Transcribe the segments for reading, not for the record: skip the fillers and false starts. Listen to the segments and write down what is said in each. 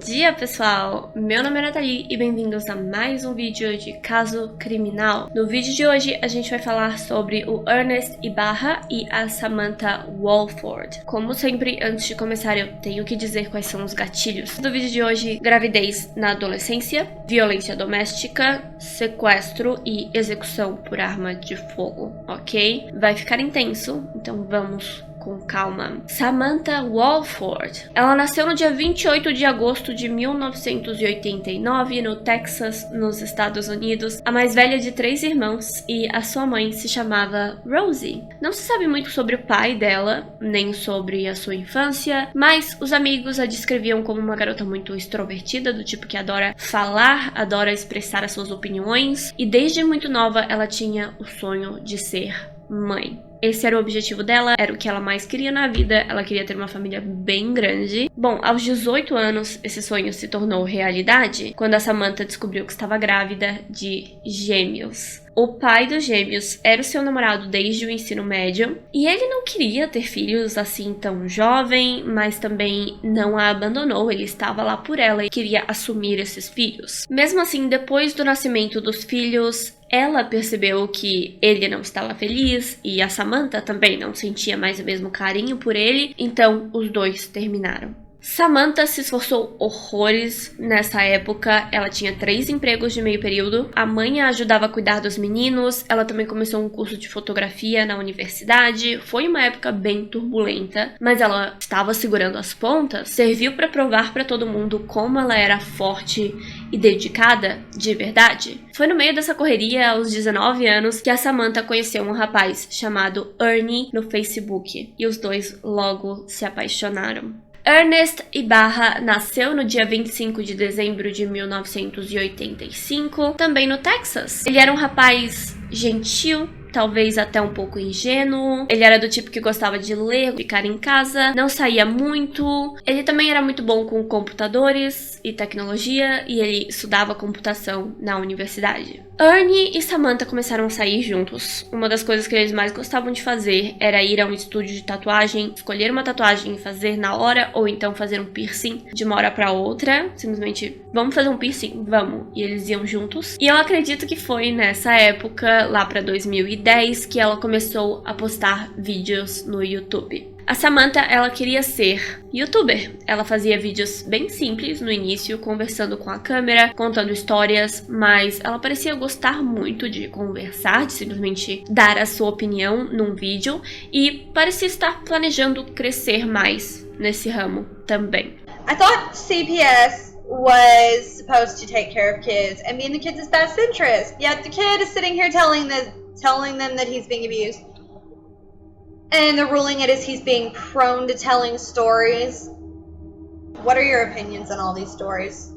dia, pessoal! Meu nome é Nathalie e bem-vindos a mais um vídeo de Caso Criminal. No vídeo de hoje, a gente vai falar sobre o Ernest Ibarra e a Samantha Walford. Como sempre, antes de começar, eu tenho que dizer quais são os gatilhos do vídeo de hoje: gravidez na adolescência, violência doméstica, sequestro e execução por arma de fogo, ok? Vai ficar intenso, então vamos com calma. Samantha Walford. Ela nasceu no dia 28 de agosto de 1989 no Texas, nos Estados Unidos, a mais velha de 3 irmãos, e a sua mãe se chamava Rosie. Não se sabe muito sobre o pai dela, nem sobre a sua infância, mas os amigos a descreviam como uma garota muito extrovertida, do tipo que adora falar, adora expressar as suas opiniões, e desde muito nova ela tinha o sonho de ser mãe. Esse era o objetivo dela, era o que ela mais queria na vida, ela queria ter uma família bem grande. Bom, aos 18 anos, esse sonho se tornou realidade quando a Samantha descobriu que estava grávida de gêmeos. O pai dos gêmeos era o seu namorado desde o ensino médio, e ele não queria ter filhos assim tão jovem, mas também não a abandonou, ele estava lá por ela e queria assumir esses filhos. Mesmo assim, depois do nascimento dos filhos, ela percebeu que ele não estava feliz e a Samantha também não sentia mais o mesmo carinho por ele, então os dois terminaram. Samantha se esforçou horrores nessa época, ela tinha 3 empregos de meio período, a mãe a ajudava a cuidar dos meninos, ela também começou um curso de fotografia na universidade. Foi uma época bem turbulenta, mas ela estava segurando as pontas, serviu para provar para todo mundo como ela era forte e dedicada de verdade. Foi no meio dessa correria, aos 19 anos, que a Samantha conheceu um rapaz chamado Ernie no Facebook, e os dois logo se apaixonaram. Ernest Ibarra nasceu no dia 25 de dezembro de 1985, também no Texas. Ele era um rapaz gentil, talvez até um pouco ingênuo. Ele era do tipo que gostava de ler, ficar em casa, não saía muito. Ele também era muito bom com computadores e tecnologia, e ele estudava computação na universidade. Ernie e Samantha começaram a sair juntos. Uma das coisas que eles mais gostavam de fazer era ir a um estúdio de tatuagem, escolher uma tatuagem e fazer na hora, ou então fazer um piercing de uma hora pra outra. Simplesmente, vamos fazer um piercing? Vamos. E eles iam juntos. E eu acredito que foi nessa época, lá pra 2010, que ela começou a postar vídeos no YouTube. A Samantha, ela queria ser youtuber. Ela fazia vídeos bem simples no início, conversando com a câmera, contando histórias, mas ela parecia gostar muito de conversar, de simplesmente dar a sua opinião num vídeo, e parecia estar planejando crescer mais nesse ramo também. I thought CPS was supposed to take care of kids and be in the kids' best interest. Yet the kid is sitting here telling them that he's being abused. And the ruling it is he's being prone to telling stories. What are your opinions on all these stories?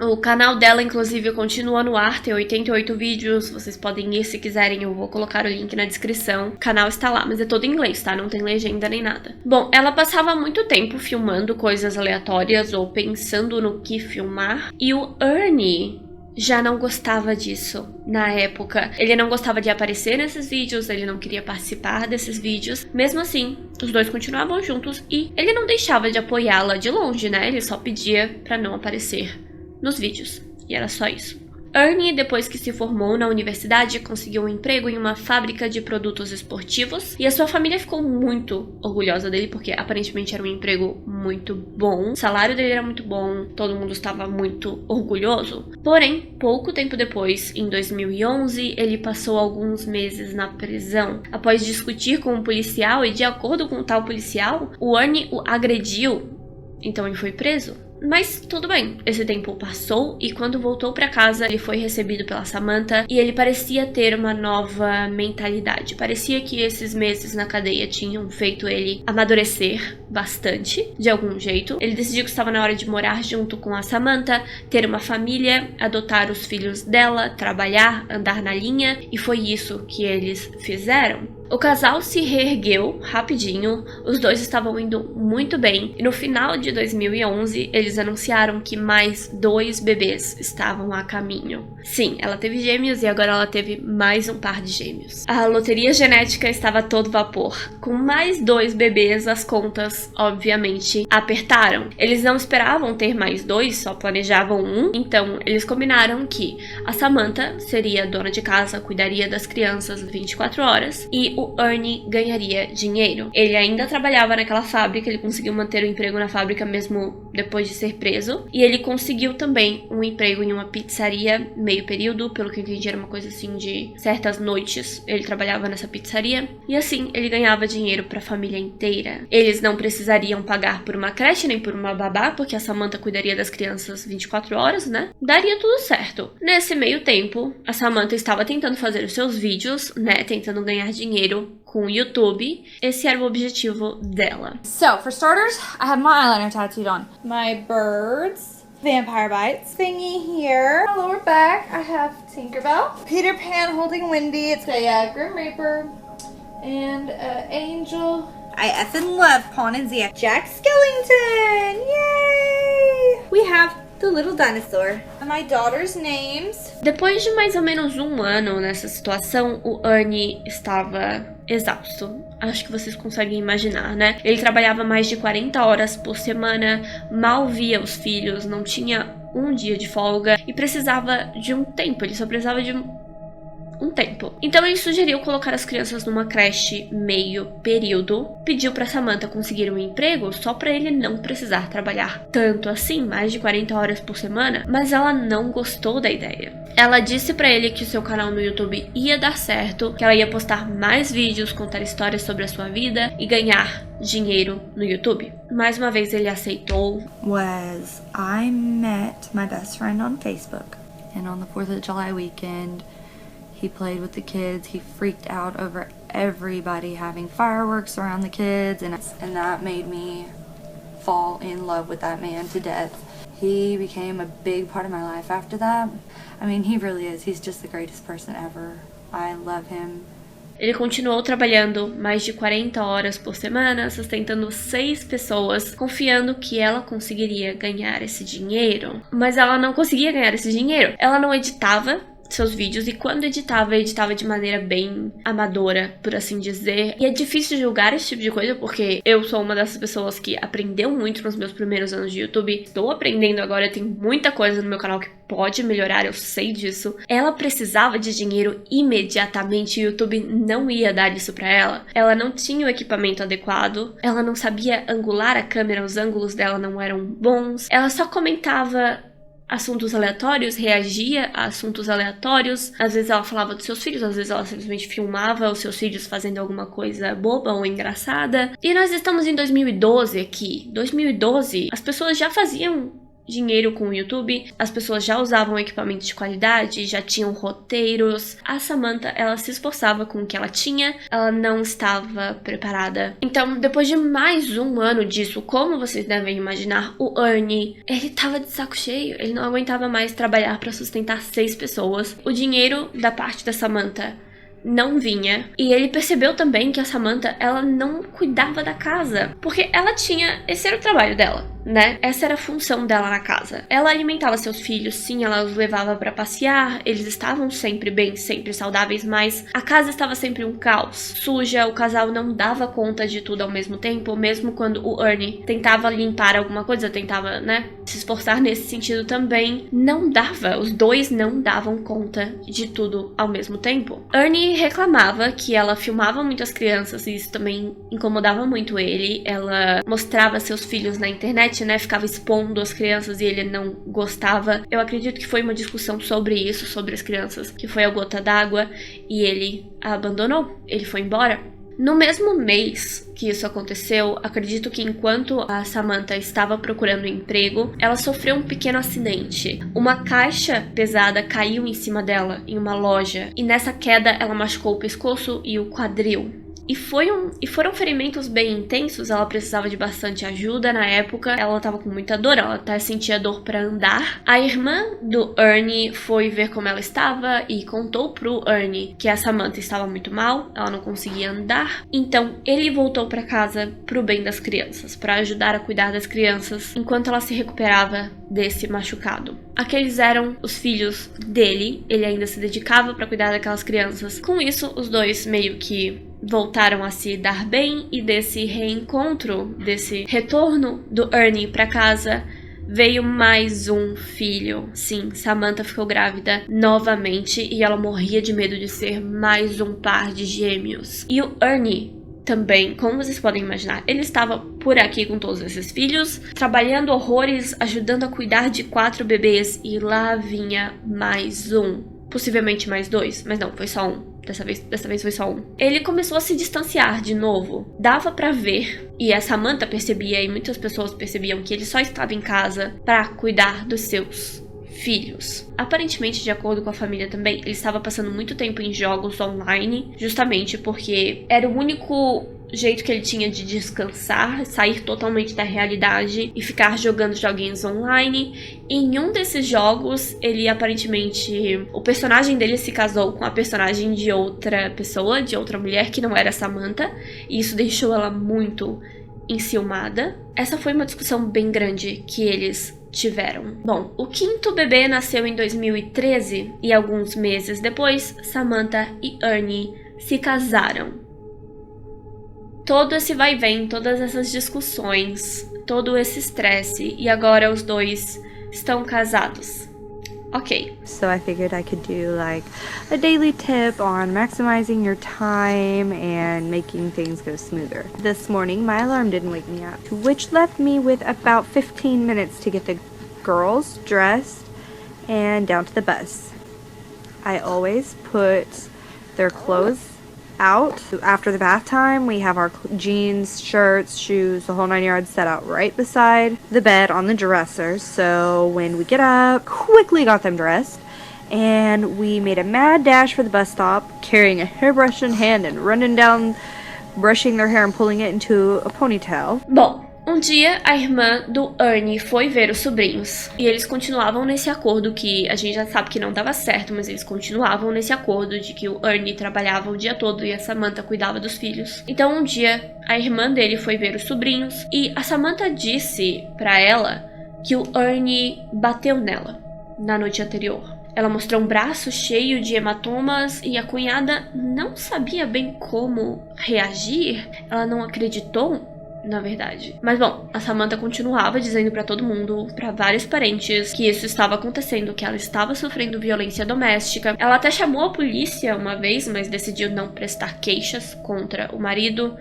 O canal dela, inclusive, continua no ar, tem 88 vídeos, vocês podem ir se quiserem, eu vou colocar o link na descrição. O canal está lá, mas é todo em inglês, tá? Não tem legenda nem nada. Bom, ela passava muito tempo filmando coisas aleatórias ou pensando no que filmar, e o Ernie já não gostava disso na época. Ele não gostava de aparecer nesses vídeos, ele não queria participar desses vídeos. Mesmo assim, os dois continuavam juntos e ele não deixava de apoiá-la de longe, né? Ele só pedia pra não aparecer nos vídeos. E era só isso. Ernie, depois que se formou na universidade, conseguiu um emprego em uma fábrica de produtos esportivos, e a sua família ficou muito orgulhosa dele, porque aparentemente era um emprego muito bom, o salário dele era muito bom, todo mundo estava muito orgulhoso. Porém, pouco tempo depois, em 2011, ele passou alguns meses na prisão, após discutir com um policial, e de acordo com o tal policial, o Ernie o agrediu, então ele foi preso. Mas tudo bem, esse tempo passou e quando voltou pra casa ele foi recebido pela Samantha e ele parecia ter uma nova mentalidade. Parecia que esses meses na cadeia tinham feito ele amadurecer bastante, de algum jeito. Ele decidiu que estava na hora de morar junto com a Samantha, ter uma família, adotar os filhos dela, trabalhar, andar na linha, e foi isso que eles fizeram. O casal se reergueu rapidinho, os dois estavam indo muito bem, e no final de 2011 eles anunciaram que mais 2 bebês estavam a caminho. Sim, ela teve gêmeos e agora ela teve mais um par de gêmeos. A loteria genética estava a todo vapor. Com mais 2 bebês, as contas, obviamente, apertaram. Eles não esperavam ter mais 2, só planejavam 1, então eles combinaram que a Samantha seria dona de casa, cuidaria das crianças 24 horas, e o Ernie ganharia dinheiro. Ele ainda trabalhava naquela fábrica, ele conseguiu manter o emprego na fábrica mesmo depois de ser preso, e ele conseguiu também um emprego em uma pizzaria meio período, pelo que eu entendi era uma coisa assim de certas noites, ele trabalhava nessa pizzaria, e assim ele ganhava dinheiro para a família inteira. Eles não precisariam pagar por uma creche nem por uma babá, porque a Samantha cuidaria das crianças 24 horas, né? Daria tudo certo. Nesse meio tempo, a Samantha estava tentando fazer os seus vídeos, né, tentando ganhar dinheiro com o YouTube. Esse era o objetivo dela. So, for starters, I have my eyeliner tattooed on. My birds, vampire bites thingy here. My lower back, I have Tinkerbell. Peter Pan holding Wendy. It's a Grim Reaper and Angel. I effing love Pawn and Zia. Jack Skellington! Yay! We have the little dinosaur. And my daughter's names. Depois de mais ou menos um ano nessa situação, o Ernie estava exausto. Acho que vocês conseguem imaginar, né? Ele trabalhava mais de 40 horas por semana, mal via os filhos, não tinha um dia de folga e precisava de um tempo. Ele só precisava de um tempo. Então ele sugeriu colocar as crianças numa creche meio período, pediu pra Samantha conseguir um emprego só pra ele não precisar trabalhar tanto assim, mais de 40 horas por semana, mas ela não gostou da ideia. Ela disse pra ele que o seu canal no YouTube ia dar certo, que ela ia postar mais vídeos, contar histórias sobre a sua vida e ganhar dinheiro no YouTube. Mais uma vez ele aceitou. I met my best friend on Facebook, and on the 4th of July weekend he played with the kids. He freaked out over everybody having fireworks around the kids, and that made me fall in love with that man to death. He became a big part of my life after that. I mean, he really is. He's just the greatest person ever. I love him. Ele continuou trabalhando mais de 40 horas por semana, sustentando 6 pessoas, confiando que ela conseguiria ganhar esse dinheiro. Mas ela não conseguia ganhar esse dinheiro. Ela não editava seus vídeos, e quando editava de maneira bem amadora, por assim dizer. E é difícil julgar esse tipo de coisa, porque eu sou uma dessas pessoas que aprendeu muito nos meus primeiros anos de YouTube. Estou aprendendo agora, tem muita coisa no meu canal que pode melhorar, eu sei disso. Ela precisava de dinheiro imediatamente, e o YouTube não ia dar isso pra ela. Ela não tinha o equipamento adequado, ela não sabia angular a câmera, os ângulos dela não eram bons. Ela só comentava assuntos aleatórios, reagia a assuntos aleatórios. Às vezes ela falava dos seus filhos, às vezes ela simplesmente filmava os seus filhos fazendo alguma coisa boba ou engraçada. E nós estamos em 2012 aqui. 2012, as pessoas já faziam dinheiro com o YouTube, as pessoas já usavam equipamentos de qualidade, já tinham roteiros. A Samantha, ela se esforçava com o que ela tinha, ela não estava preparada. Então, depois de mais um ano disso, como vocês devem imaginar, o Ernie, ele tava de saco cheio, ele não aguentava mais trabalhar para sustentar 6 pessoas. O dinheiro da parte da Samantha não vinha, e ele percebeu também que a Samantha, ela não cuidava da casa, porque ela tinha, esse era o trabalho dela, né? Essa era a função dela na casa. Ela alimentava seus filhos, sim, ela os levava pra passear, eles estavam sempre bem, sempre saudáveis, mas a casa estava sempre um caos, suja, o casal não dava conta de tudo ao mesmo tempo, mesmo quando o Ernie tentava limpar alguma coisa, tentava, né, se esforçar nesse sentido também, não dava, os dois não davam conta de tudo ao mesmo tempo. Ernie reclamava que ela filmava muitas crianças, e isso também incomodava muito ele. Ela mostrava seus filhos na internet, né, ficava expondo as crianças e ele não gostava. Eu acredito que foi uma discussão sobre isso, sobre as crianças, que foi a gota d'água, e ele a abandonou, ele foi embora. No mesmo mês que isso aconteceu, acredito que enquanto a Samantha estava procurando emprego, ela sofreu um pequeno acidente. Uma caixa pesada caiu em cima dela, em uma loja, e nessa queda ela machucou o pescoço e o quadril. E foram ferimentos bem intensos, ela precisava de bastante ajuda na época, ela tava com muita dor, ela até sentia dor pra andar. A irmã do Ernie foi ver como ela estava e contou pro Ernie que a Samantha estava muito mal, ela não conseguia andar. Então ele voltou pra casa pro bem das crianças, pra ajudar a cuidar das crianças enquanto ela se recuperava desse machucado. Aqueles eram os filhos dele, ele ainda se dedicava pra cuidar daquelas crianças. Com isso, os dois meio que voltaram a se dar bem, e desse reencontro, desse retorno do Ernie pra casa, veio mais um filho. Sim, Samantha ficou grávida novamente e ela morria de medo de ser mais um par de gêmeos. E o Ernie também, como vocês podem imaginar, ele estava por aqui com todos esses filhos, trabalhando horrores, ajudando a cuidar de 4 bebês, e lá vinha mais um. Possivelmente mais 2, mas não, foi só um. Dessa vez foi só um. Ele começou a se distanciar de novo. Dava pra ver, e a Samantha percebia, e muitas pessoas percebiam, que ele só estava em casa pra cuidar dos seus filhos. Aparentemente, de acordo com a família também, ele estava passando muito tempo em jogos online, justamente porque era o único jeito que ele tinha de descansar, sair totalmente da realidade e ficar jogando joguinhos online. Em um desses jogos, ele aparentemente... o personagem dele se casou com a personagem de outra pessoa, de outra mulher que não era Samantha, e isso deixou ela muito enciumada. Essa foi uma discussão bem grande que eles tiveram. Bom, o 5º bebê nasceu em 2013 e alguns meses depois, Samantha e Ernie se casaram. Todo esse vai e vem, todas essas discussões, todo esse estresse, e agora os dois estão casados. Ok. So I figured I could do like a daily tip on maximizing your time and making things go smoother. This morning my alarm didn't wake me up, which left me with about 15 minutes to get the girls dressed and down to the bus. I always put their clothes out. After the bath time, we have our jeans, shirts, shoes, the whole 9 yards set out right beside the bed on the dresser. So when we get up, quickly got them dressed, and we made a mad dash for the bus stop, carrying a hairbrush in hand and running down, brushing their hair and pulling it into a ponytail. Bom, um dia a irmã do Ernie foi ver os sobrinhos e eles continuavam nesse acordo que a gente já sabe que não dava certo, mas eles continuavam nesse acordo de que o Ernie trabalhava o dia todo e a Samantha cuidava dos filhos. Então um dia a irmã dele foi ver os sobrinhos e a Samantha disse pra ela que o Ernie bateu nela na noite anterior. Ela mostrou um braço cheio de hematomas e a cunhada não sabia bem como reagir. Ela não acreditou, na verdade. Mas bom, a Samantha continuava dizendo pra todo mundo, pra vários parentes, que isso estava acontecendo, que ela estava sofrendo violência doméstica. Ela até chamou a polícia uma vez, mas decidiu não prestar queixas contra o marido.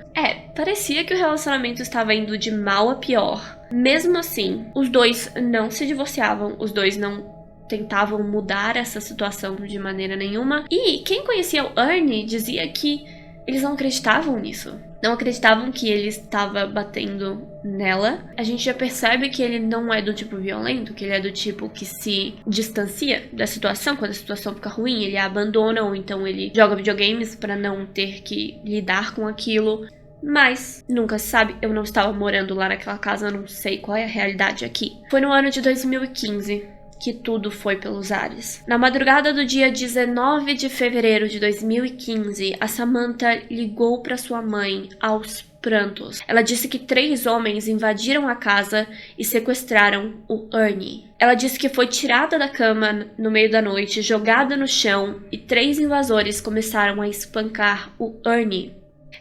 Parecia que o relacionamento estava indo de mal a pior. Mesmo assim, os dois não se divorciavam, os dois não tentavam mudar essa situação de maneira nenhuma. E quem conhecia o Ernie dizia que eles não acreditavam nisso. Não acreditavam que ele estava batendo nela. A gente já percebe que ele não é do tipo violento, que ele é do tipo que se distancia da situação. Quando a situação fica ruim, ele a abandona ou então ele joga videogames para não ter que lidar com aquilo. Mas nunca se sabe, eu não estava morando lá naquela casa, eu não sei qual é a realidade aqui. Foi no ano de 2015 que tudo foi pelos ares. Na madrugada do dia 19 de fevereiro de 2015, a Samantha ligou para sua mãe aos prantos. Ela disse que 3 homens invadiram a casa e sequestraram o Ernie. Ela disse que foi tirada da cama no meio da noite, jogada no chão, e 3 invasores começaram a espancar o Ernie.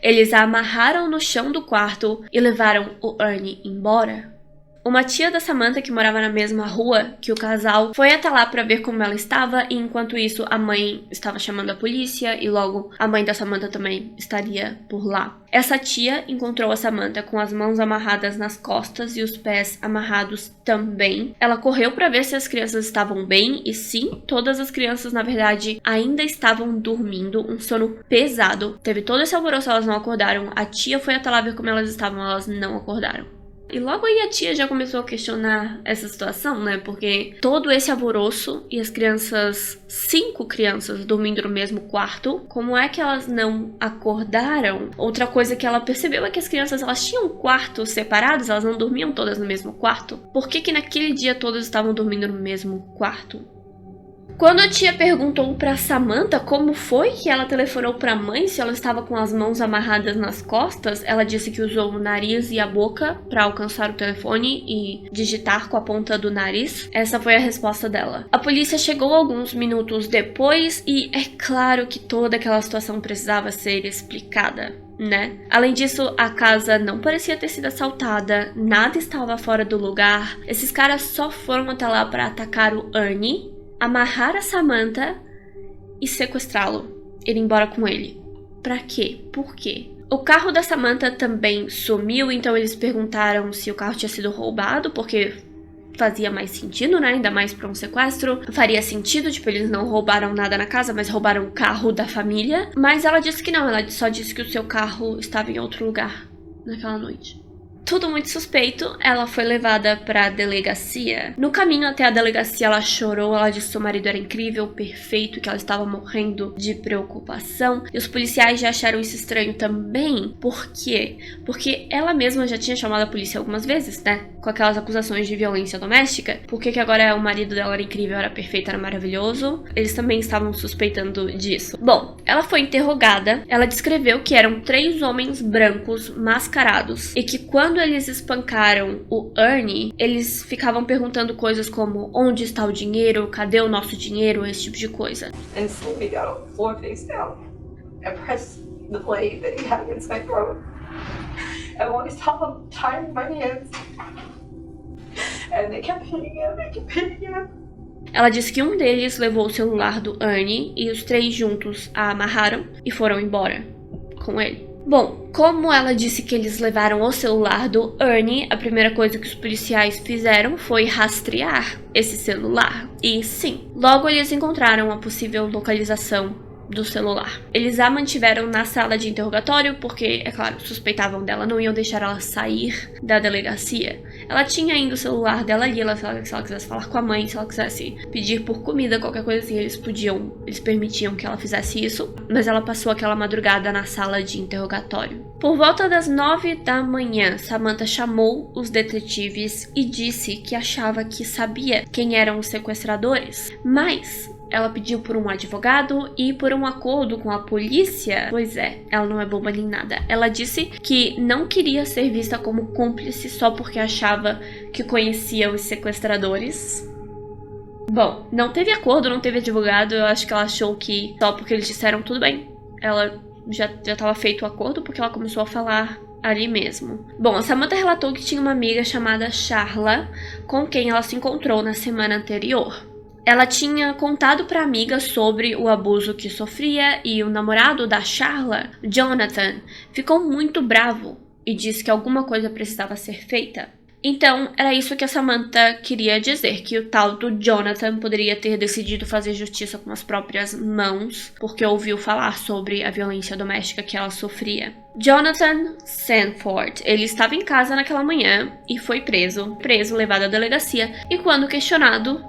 Eles a amarraram no chão do quarto e levaram o Ernie embora. Uma tia da Samantha, que morava na mesma rua que o casal, foi até lá para ver como ela estava, e enquanto isso a mãe estava chamando a polícia e logo a mãe da Samantha também estaria por lá. Essa tia encontrou a Samantha com as mãos amarradas nas costas e os pés amarrados também. Ela correu para ver se as crianças estavam bem e sim, todas as crianças na verdade ainda estavam dormindo, um sono pesado. Teve todo esse alvoroço, elas não acordaram. A tia foi até lá ver como elas estavam, elas não acordaram. E logo aí a tia já começou a questionar essa situação, né? Porque todo esse alvoroço e as crianças, 5 crianças dormindo no mesmo quarto, como é que elas não acordaram? Outra coisa que ela percebeu é que as crianças, elas tinham quartos separados, elas não dormiam todas no mesmo quarto. Por que naquele dia todas estavam dormindo no mesmo quarto? Quando a tia perguntou pra Samantha como foi que ela telefonou pra mãe se ela estava com as mãos amarradas nas costas, ela disse que usou o nariz e a boca pra alcançar o telefone e digitar com a ponta do nariz. Essa foi a resposta dela. A polícia chegou alguns minutos depois e é claro que toda aquela situação precisava ser explicada, né? Além disso, a casa não parecia ter sido assaltada, nada estava fora do lugar. Esses caras só foram até lá pra atacar o Ernie, amarrar a Samantha e sequestrá-lo, ir embora com ele. Pra quê? Por quê? O carro da Samantha também sumiu, então eles perguntaram se o carro tinha sido roubado, porque fazia mais sentido, né? Ainda mais pra um sequestro. Faria sentido, tipo, eles não roubaram nada na casa, mas roubaram o carro da família. Mas ela disse que não, ela só disse que o seu carro estava em outro lugar naquela noite. Tudo muito suspeito, ela foi levada pra delegacia. No caminho até a delegacia, ela chorou, ela disse que seu marido era incrível, perfeito, que ela estava morrendo de preocupação. E os policiais já acharam isso estranho também. Por quê? Porque ela mesma já tinha chamado a polícia algumas vezes, né? Com aquelas acusações de violência doméstica. Por que agora o marido dela era incrível, era perfeito, era maravilhoso? Eles também estavam suspeitando disso. Bom, ela foi interrogada, ela descreveu que eram 3 homens brancos mascarados e que quando eles espancaram o Ernie, eles ficavam perguntando coisas como onde está o dinheiro, cadê o nosso dinheiro, esse tipo de coisa. And slowly got on the floor face down and pressed the blade that he had against my throat. And when he stopped tying my hands, and they kept hitting him. Ela disse que um deles levou o celular do Ernie e os 3 juntos a amarraram e foram embora com ele. Bom, como ela disse que eles levaram o celular do Ernie, a primeira coisa que os policiais fizeram foi rastrear esse celular. E sim, logo eles encontraram a possível localização do celular. Eles a mantiveram na sala de interrogatório porque, é claro, suspeitavam dela, não iam deixar ela sair da delegacia. Ela tinha ainda o celular dela ali, se ela quisesse falar com a mãe, se ela quisesse pedir por comida, qualquer coisa assim, eles permitiam que ela fizesse isso, mas ela passou aquela madrugada na sala de interrogatório. Por volta das 9 da manhã, Samantha chamou os detetives e disse que achava que sabia quem eram os sequestradores, mas ela pediu por um advogado e por um acordo com a polícia. Pois é, ela não é boba nem nada. Ela disse que não queria ser vista como cúmplice só porque achava que conhecia os sequestradores. Bom, não teve acordo, não teve advogado. Eu acho que ela achou que só porque eles disseram tudo bem, ela já estava feito o acordo, porque ela começou a falar ali mesmo. Bom, a Samantha relatou que tinha uma amiga chamada Charla, com quem ela se encontrou na semana anterior. Ela tinha contado para a amiga sobre o abuso que sofria e o namorado da Charla, Jonathan, ficou muito bravo e disse que alguma coisa precisava ser feita. Então, era isso que a Samantha queria dizer, que o tal do Jonathan poderia ter decidido fazer justiça com as próprias mãos, porque ouviu falar sobre a violência doméstica que ela sofria. Jonathan Sanford, ele estava em casa naquela manhã e foi preso, levado à delegacia, e quando questionado,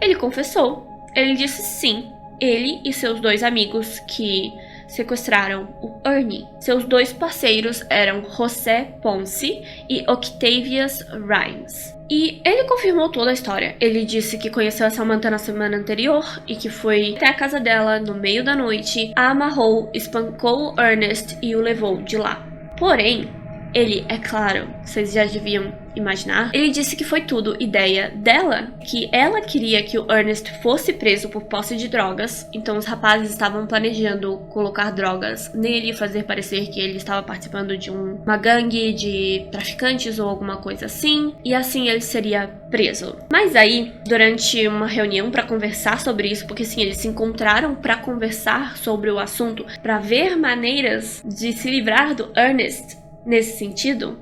ele confessou. Ele disse sim, ele e seus 2 amigos que sequestraram o Ernie. Seus 2 parceiros eram José Ponce e Octavius Rhymes. E ele confirmou toda a história. Ele disse que conheceu a Samantha na semana anterior e que foi até a casa dela no meio da noite, a amarrou, espancou o Ernest e o levou de lá. Porém, ele, é claro, vocês já deviam imaginar, ele disse que foi tudo ideia dela, que ela queria que o Ernest fosse preso por posse de drogas, então os rapazes estavam planejando colocar drogas nele e fazer parecer que ele estava participando de uma gangue de traficantes ou alguma coisa assim, e assim ele seria preso. Mas aí, durante uma reunião para conversar sobre isso, porque sim, eles se encontraram para conversar sobre o assunto, para ver maneiras de se livrar do Ernest. Nesse sentido,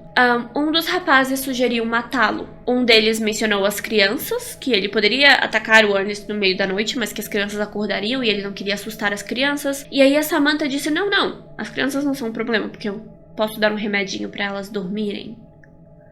um dos rapazes sugeriu matá-lo. Um deles mencionou as crianças, que ele poderia atacar o Ernest no meio da noite, mas que as crianças acordariam e ele não queria assustar as crianças. E aí a Samantha disse, não, as crianças não são um problema, porque eu posso dar um remedinho para elas dormirem.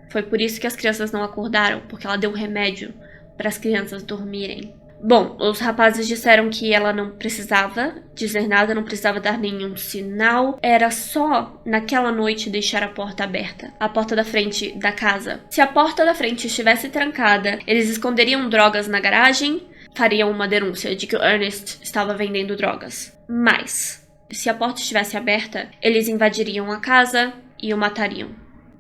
Foi por isso que as crianças não acordaram, porque ela deu remédio para as crianças dormirem. Bom, os rapazes disseram que ela não precisava dizer nada, não precisava dar nenhum sinal. Era só, naquela noite, deixar a porta aberta. A porta da frente da casa. Se a porta da frente estivesse trancada, eles esconderiam drogas na garagem, fariam uma denúncia de que o Ernest estava vendendo drogas. Mas, se a porta estivesse aberta, eles invadiriam a casa e o matariam.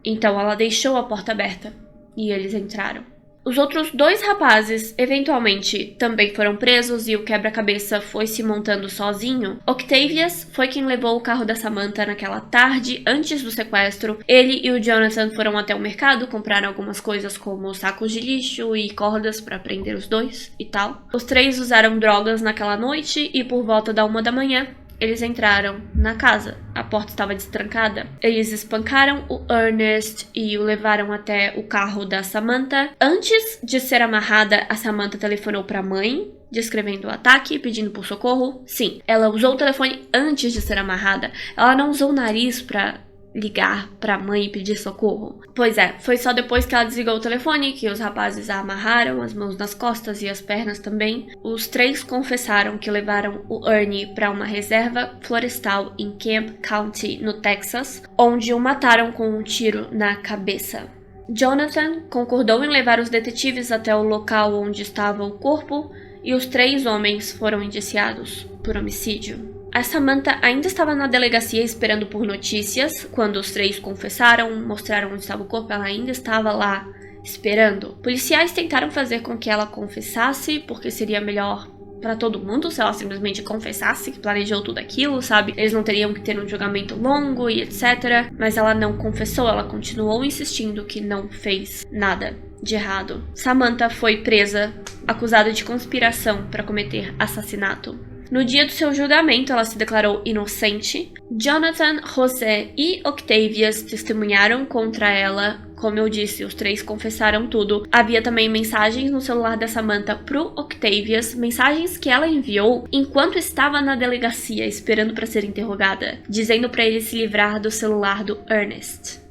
Então ela deixou a porta aberta e eles entraram. Os outros 2 rapazes, eventualmente, também foram presos e o quebra-cabeça foi se montando sozinho. Octavius foi quem levou o carro da Samantha naquela tarde, antes do sequestro. Ele e o Jonathan foram até o mercado, compraram algumas coisas como sacos de lixo e cordas para prender os 2 e tal. Os 3 usaram drogas naquela noite e por volta da 1 da manhã, eles entraram na casa. A porta estava destrancada. Eles espancaram o Ernest e o levaram até o carro da Samantha. Antes de ser amarrada, a Samantha telefonou para a mãe, descrevendo o ataque e pedindo por socorro. Sim, ela usou o telefone antes de ser amarrada. Ela não usou o nariz para ligar pra mãe e pedir socorro. Pois é, foi só depois que ela desligou o telefone que os rapazes a amarraram, as mãos nas costas e as pernas também. Os 3 confessaram que levaram o Ernie para uma reserva florestal em Camp County, no Texas, onde o mataram com um tiro na cabeça. Jonathan concordou em levar os detetives até o local onde estava o corpo e os 3 homens foram indiciados por homicídio. A Samantha ainda estava na delegacia esperando por notícias. Quando os 3 confessaram, mostraram onde estava o corpo, ela ainda estava lá esperando. Policiais tentaram fazer com que ela confessasse, porque seria melhor para todo mundo se ela simplesmente confessasse que planejou tudo aquilo, sabe? Eles não teriam que ter um julgamento longo e etc. Mas ela não confessou, ela continuou insistindo que não fez nada de errado. Samantha foi presa, acusada de conspiração para cometer assassinato. No dia do seu julgamento, ela se declarou inocente. Jonathan, José e Octavius testemunharam contra ela. Como eu disse, os 3 confessaram tudo. Havia também mensagens no celular da Samantha pro Octavius, mensagens que ela enviou enquanto estava na delegacia esperando para ser interrogada, dizendo para ele se livrar do celular do Ernest.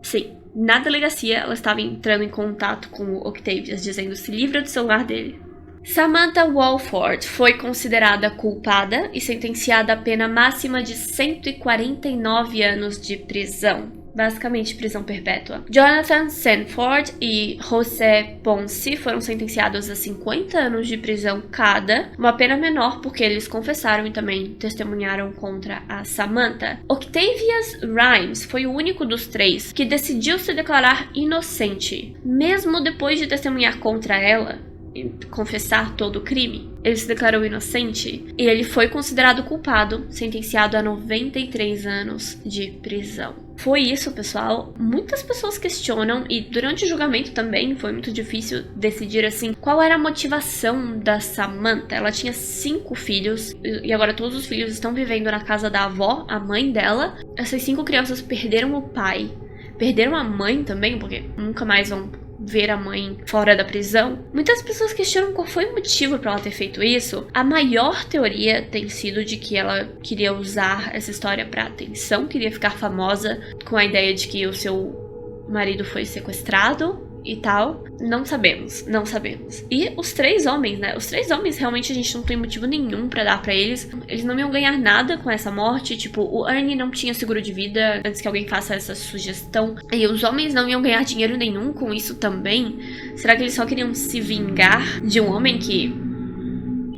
Sim, na delegacia ela estava entrando em contato com o Octavius, dizendo se livra do celular dele. Samantha Walford foi considerada culpada e sentenciada à pena máxima de 149 anos de prisão. Basicamente prisão perpétua. Jonathan Sanford e José Ponce foram sentenciados a 50 anos de prisão cada, uma pena menor porque eles confessaram e também testemunharam contra a Samantha. Octavius Rimes foi o único dos 3 que decidiu se declarar inocente, mesmo depois de testemunhar contra ela e confessar todo o crime. Ele se declarou inocente e ele foi considerado culpado, sentenciado a 93 anos de prisão. Foi isso, pessoal. Muitas pessoas questionam e durante o julgamento também foi muito difícil decidir assim qual era a motivação da Samantha. Ela tinha 5 filhos e agora todos os filhos estão vivendo na casa da avó, a mãe dela. Essas 5 crianças perderam o pai, perderam a mãe também, porque nunca mais vão ver a mãe fora da prisão. Muitas pessoas questionam qual foi o motivo para ela ter feito isso. A maior teoria tem sido de que ela queria usar essa história para atenção, queria ficar famosa com a ideia de que o seu marido foi sequestrado e tal. Não sabemos, não sabemos. E os 3 homens, né? Os 3 homens realmente a gente não tem motivo nenhum pra dar pra eles. Eles não iam ganhar nada com essa morte. Tipo, o Ernie não tinha seguro de vida, antes que alguém faça essa sugestão. E os homens não iam ganhar dinheiro nenhum com isso também. Será que eles só queriam se vingar de um homem que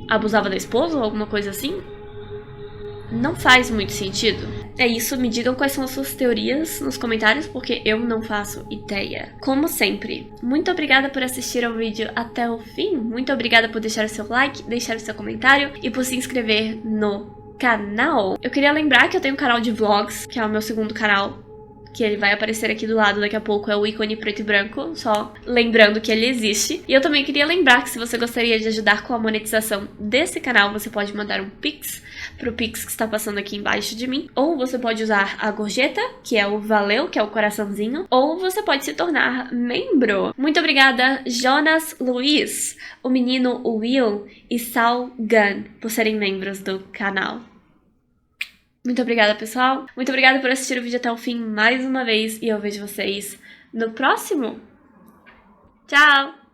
abusava da esposa ou alguma coisa assim? Não faz muito sentido. É isso, me digam quais são as suas teorias nos comentários, porque eu não faço ideia. Como sempre, muito obrigada por assistir ao vídeo até o fim, muito obrigada por deixar o seu like, deixar o seu comentário e por se inscrever no canal. Eu queria lembrar que eu tenho um canal de vlogs, que é o meu segundo canal, que ele vai aparecer aqui do lado daqui a pouco, é o ícone preto e branco, só lembrando que ele existe. E eu também queria lembrar que se você gostaria de ajudar com a monetização desse canal, você pode mandar um Pix pro Pix que está passando aqui embaixo de mim, ou você pode usar a gorjeta, que é o valeu, que é o coraçãozinho, ou você pode se tornar membro. Muito obrigada, Jonas Luiz, o menino Will e Sal Gunn, por serem membros do canal. Muito obrigada, pessoal. Muito obrigada por assistir o vídeo até o fim mais uma vez e eu vejo vocês no próximo. Tchau!